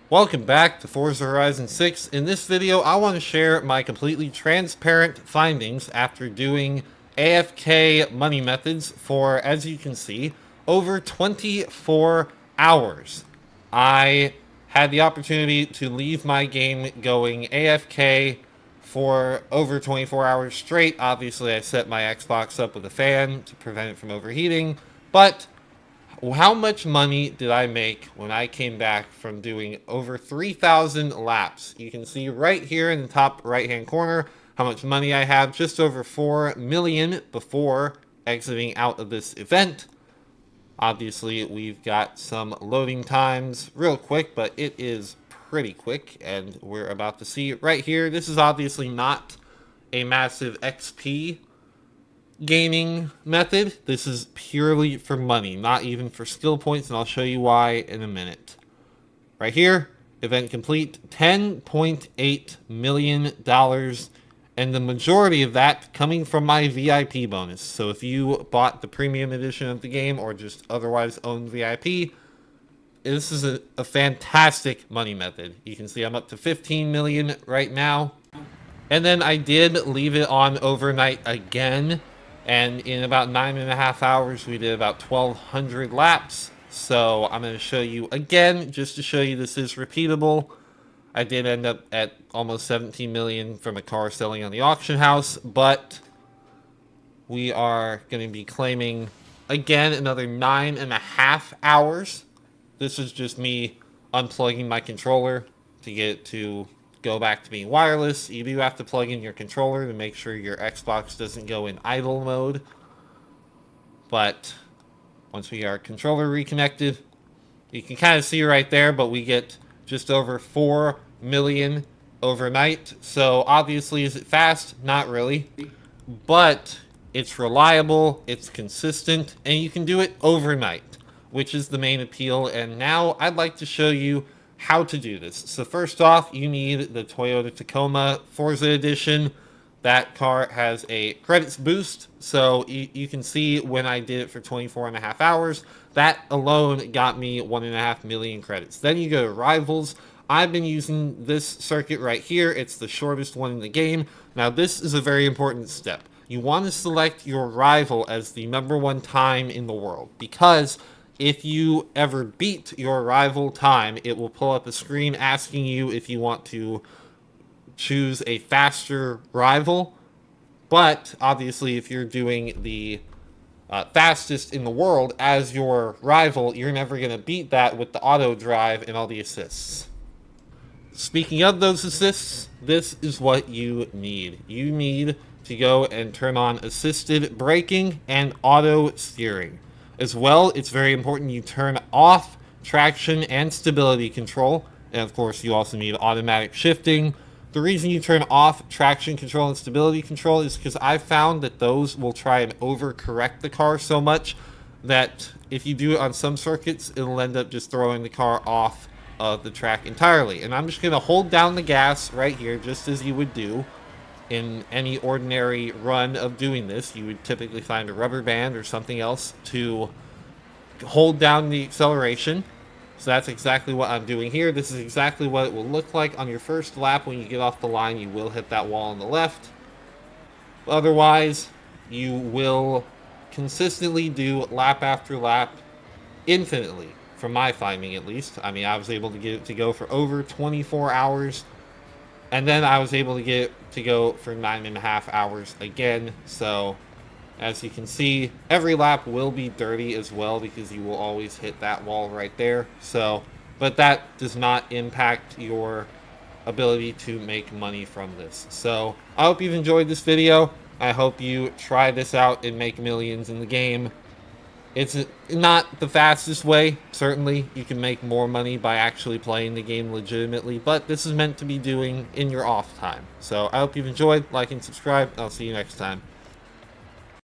Welcome back to Forza Horizon 6. In this video, I want to share my completely transparent findings after doing AFK money methods for, as you can see, over 24 hours. I had the opportunity to leave my game going AFK for over 24 hours straight. Obviously, I set my Xbox up with a fan to prevent it from overheating, but how much money did I make when I came back from doing over 3,000 laps? You can see right here in the top right-hand corner how much money I have, just over 4 million before exiting out of this event. Obviously, we've got some loading times real quick, but it is pretty quick, and we're about to see it right here. This is obviously not a massive XP gaining method. This is purely for money, not even for skill points, and I'll show you why in a minute. Right here, event complete, $10.8 million, and the majority of that coming from my VIP bonus. So if you bought the premium edition of the game or just otherwise owned VIP, this is a fantastic money method. You can see I'm up to 15 million right now. And then I did leave it on overnight again, and in about 9.5 hours, we did about 1,200 laps. So I'm going to show you again, just to show you this is repeatable. I did end up at almost 17 million from a car selling on the auction house, but we are going to be claiming, again, another 9.5 hours. This is just me unplugging my controller to get it to go back to being wireless. You do have to plug in your controller to make sure your Xbox doesn't go in idle mode. But once we are controller reconnected, you can kind of see right there, but we get just over 4 million overnight. So obviously, is it fast? Not really. But it's reliable, it's consistent, and you can do it overnight, which is the main appeal. And now I'd like to show you how to do this. So first off, you need the Toyota Tacoma Forza Edition. That car has a credits boost, so you can see when I did it for 24.5 hours, that alone got me 1.5 million credits. Then you go to Rivals. I've been using this circuit right here. It's the shortest one in the game. Now this is a very important step. You want to select your rival as the #1 time in the world, because if you ever beat your rival time, it will pull up a screen asking you if you want to choose a faster rival. But obviously, if you're doing the fastest in the world as your rival, you're never going to beat that with the auto drive and all the assists. Speaking of those assists, this is what you need. You need to go and turn on assisted braking and auto steering. As well, it's very important you turn off traction and stability control. And of course, you also need automatic shifting. The reason you turn off traction control and stability control is because I've found that those will try and overcorrect the car so much that if you do it on some circuits, it'll end up just throwing the car off of the track entirely. And I'm just going to hold down the gas right here, just as you would do in any ordinary run of doing this. You would typically find a rubber band or something else to hold down the acceleration. So that's exactly what I'm doing here. This is exactly what it will look like on your first lap. When you get off the line, you will hit that wall on the left. Otherwise, you will consistently do lap after lap infinitely, from my finding at least. I mean, I was able to get it to go for over 24 hours, and then I was able to get it to go for 9.5 hours again. So as you can see, every lap will be dirty as well, because you will always hit that wall right there. So, but that does not impact your ability to make money from this. So I hope you've enjoyed this video. I hope you try this out and make millions in the game. It's not the fastest way. Certainly, you can make more money by actually playing the game legitimately, but this is meant to be doing in your off time. So I hope you've enjoyed. Like and subscribe. I'll see you next time.